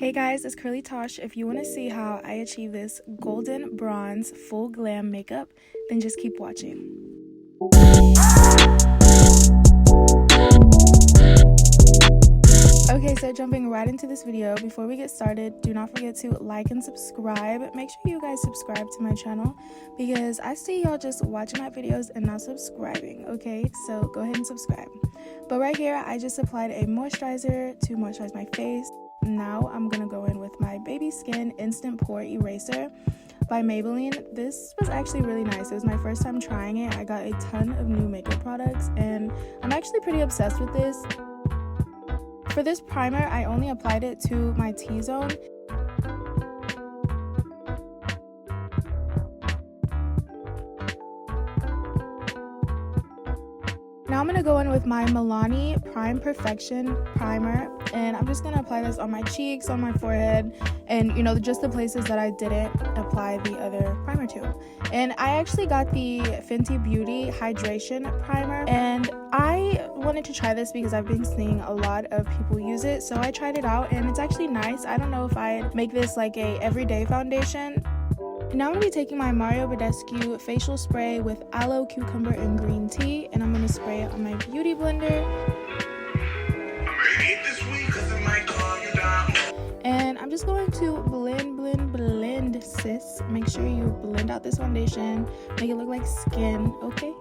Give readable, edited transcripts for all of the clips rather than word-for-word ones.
Hey guys, it's Curlytashh. If you want to see how I achieve this golden bronze full glam makeup, then just keep watching. Okay, so jumping right into this video, before we get started, do not forget to like and subscribe. Make sure you guys subscribe to my channel because I see y'all just watching my videos and not subscribing, okay? So go ahead and subscribe. But right here, I just applied a moisturizer to moisturize my face. Now I'm gonna go in with my Baby Skin Instant Pore Eraser by Maybelline. This was actually really nice. It was my first time trying it. I got a ton of new makeup products and I'm actually pretty obsessed with this. For this primer, I only applied it to my T-zone. Now I'm going to go in with my Milani Prime Perfection Primer, and I'm just going to apply this on my cheeks, on my forehead, and just the places that I didn't apply the other primer to. And I actually got the Fenty Beauty Hydration Primer, and I wanted to try this because I've been seeing a lot of people use it, so I tried it out and it's actually nice. I don't know if I'd make this like a everyday foundation. Now I'm going to be taking my Mario Badescu facial spray with aloe, cucumber, and green tea, and I'm going to spray it on my beauty blender. And I'm just going to blend, sis. Make sure you blend out this foundation, make it look like skin, okay?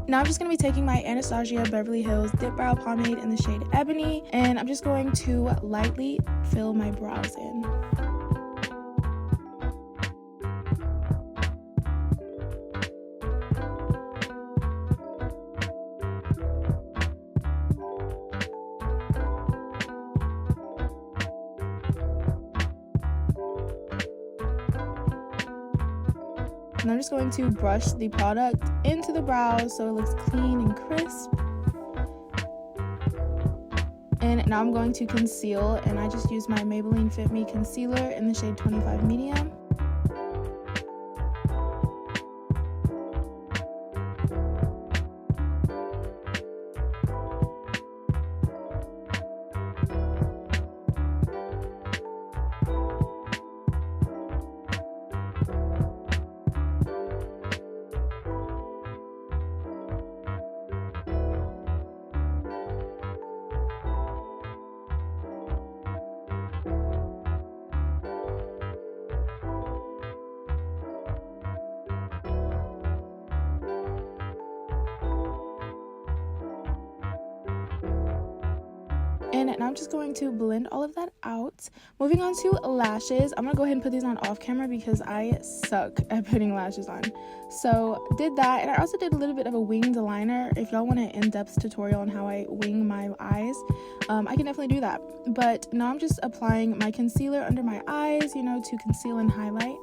Now I'm just going to be taking my Anastasia Beverly Hills Dip Brow Pomade in the shade Ebony, and I'm just going to lightly fill my brows in. And I'm just going to brush the product into the brows so it looks clean and crisp. And now I'm going to conceal, and I just use my Maybelline Fit Me Concealer in the shade 25 Medium. And now I'm just going to blend all of that out. Moving on to lashes. I'm going to go ahead and put these on off camera because I suck at putting lashes on. So did that, and I also did a little bit of a winged liner. If y'all want an in-depth tutorial on how I wing my eyes, I can definitely do that. But now I'm just applying my concealer under my eyes, to conceal and highlight.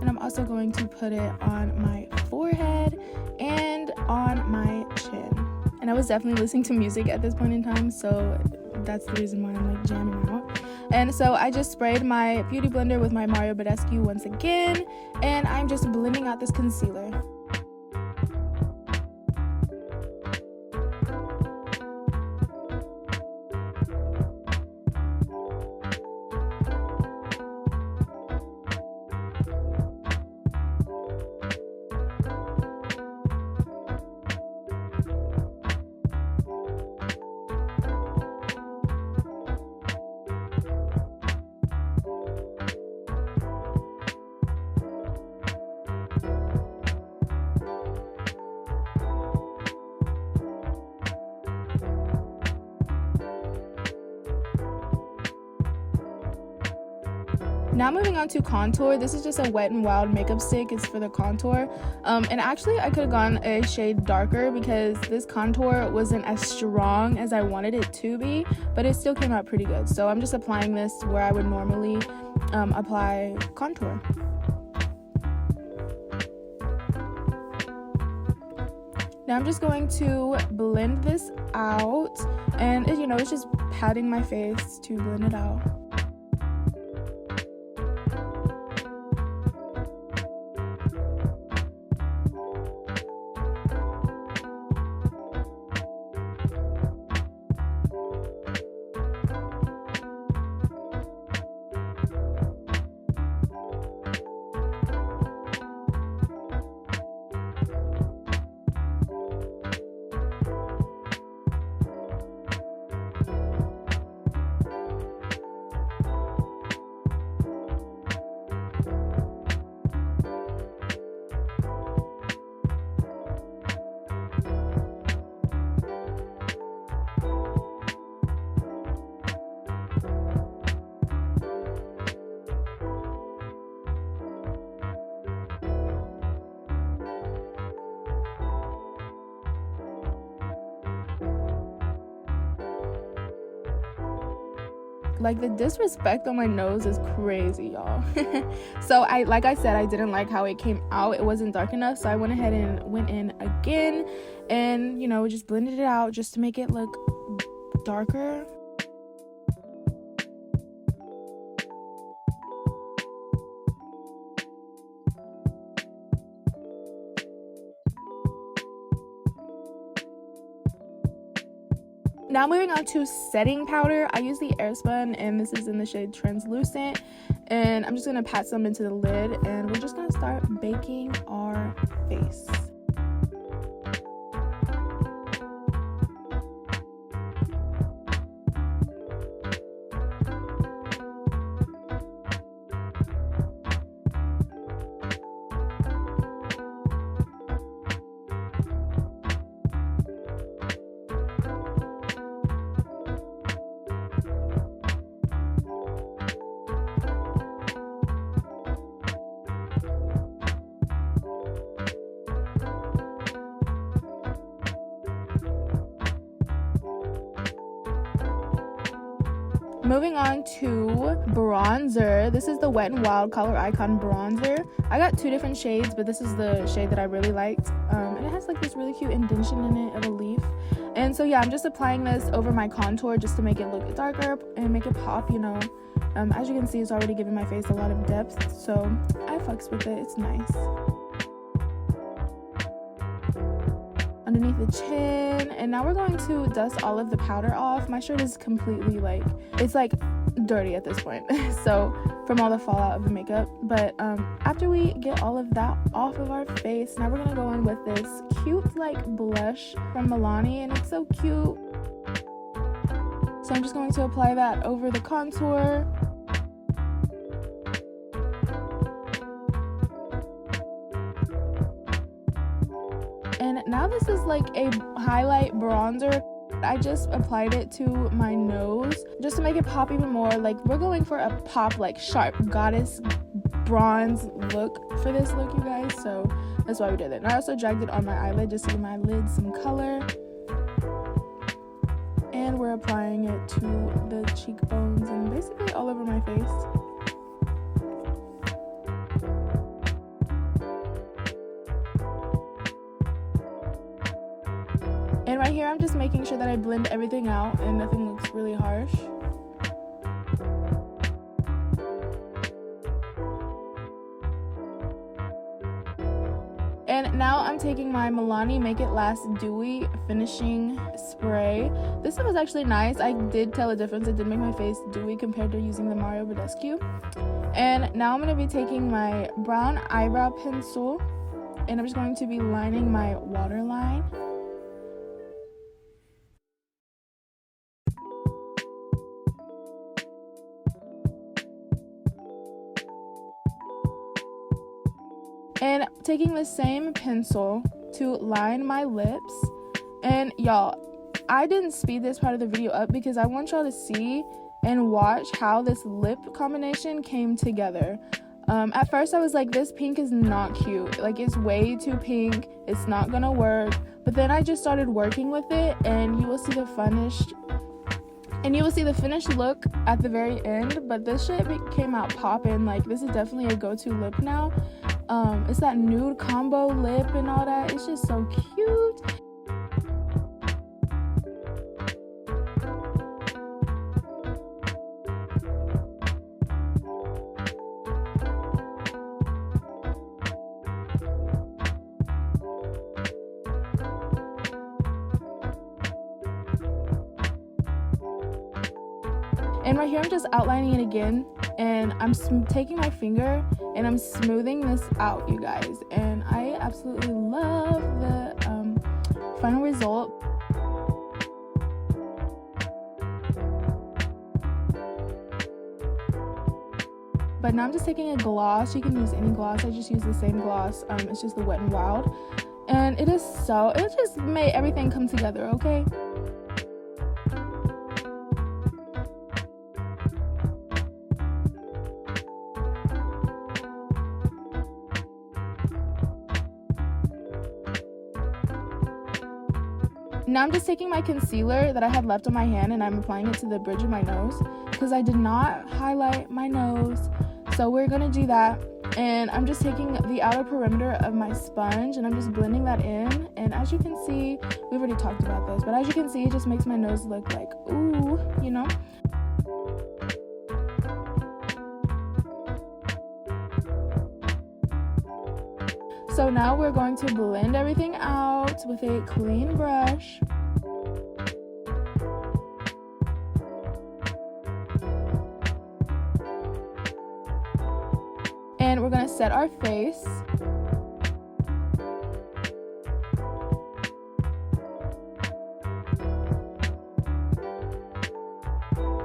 And I'm also going to put it on my forehead and on my chin. And I was definitely listening to music at this point in time, so that's the reason why I'm like jamming out. And so I just sprayed my beauty blender with my Mario Badescu once again, and I'm just blending out this concealer. Now moving on to contour. This is just a Wet n Wild makeup stick. It's for the contour. And actually I could have gone a shade darker because this contour wasn't as strong as I wanted it to be, but it still came out pretty good. So I'm just applying this where I would normally apply contour. Now I'm just going to blend this out And it, you know, it's just patting my face to blend it out. Like, the disrespect on my nose is crazy, y'all. So like I said, I didn't like how it came out. It wasn't dark enough, so I went ahead and went in again and, you know, just blended it out just to make it look darker. Now moving on to setting powder. I use the Airspun, and this is in the shade Translucent. And I'm just going to pat some into the lid, and we're just going to start baking our face. Moving on to bronzer. This is the Wet n Wild Color Icon bronzer. I got two different shades, but this is the shade that I really liked. And it has like this really cute indentation in it of a leaf. And so yeah, I'm just applying this over my contour just to make it look darker and make it pop, you know. As you can see, it's already giving my face a lot of depth, so I fucks with it. It's nice. Underneath the chin, and now we're going to dust all of the powder off. My shirt is completely like, it's like dirty at this point, so from all the fallout of the makeup. But after we get all of that off of our face, now we're gonna go in with this cute like blush from Milani, and it's so cute. So I'm just going to apply that over the contour. And now this is like a highlight bronzer. I just applied it to my nose just to make it pop even more. Like, we're going for a pop, like sharp goddess bronze look for this look, you guys. So that's why we did it. And I also dragged it on my eyelid just to give my lid some color. And we're applying it to the cheekbones and basically all over my face. And right here, I'm just making sure that I blend everything out and nothing looks really harsh. And now I'm taking my Milani Make It Last Dewy Finishing Spray. This one was actually nice. I did tell a difference. It did make my face dewy compared to using the Mario Badescu. And now I'm going to be taking my brown eyebrow pencil, and I'm just going to be lining my waterline. And taking the same pencil to line my lips. And y'all, I didn't speed this part of the video up because I want y'all to see and watch how this lip combination came together. At first I was like, this pink is not cute. Like, it's way too pink. It's not gonna work. But then I just started working with it, and you will see the finished look at the very end. But this shit came out popping. Like, this is definitely a go-to lip now. It's that nude combo lip and all that. It's just so cute. And right here I'm just outlining it again, and I'm taking my finger and I'm smoothing this out, you guys, and I absolutely love the final result. But now I'm just taking a gloss. You can use any gloss. I just use the same gloss. It's just the Wet n Wild, and it just made everything come together, okay? Now I'm just taking my concealer that I had left on my hand and I'm applying it to the bridge of my nose because I did not highlight my nose. So we're gonna do that, and I'm just taking the outer perimeter of my sponge and I'm just blending that in. And as you can see, we've already talked about this, but as you can see, it just makes my nose look like, ooh, you know? So now we're going to blend everything out with a clean brush. And we're going to set our face.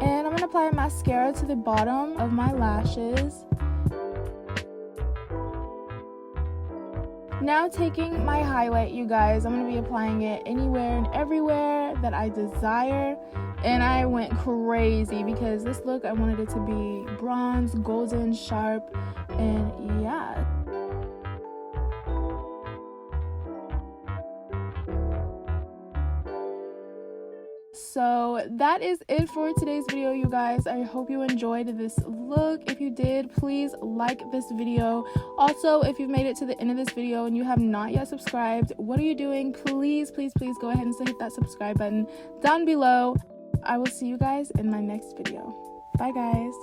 And I'm going to apply a mascara to the bottom of my lashes. Now taking my highlight, you guys, I'm going to be applying it anywhere and everywhere that I desire. And I went crazy because this look, I wanted it to be bronze, golden, sharp, and yeah. So that is it for today's video, you guys. I hope you enjoyed this look. If you did, please like this video. Also, if you've made it to the end of this video and you have not yet subscribed, what are you doing? Please go ahead and hit that subscribe button down below. I will see you guys in my next video. Bye, guys.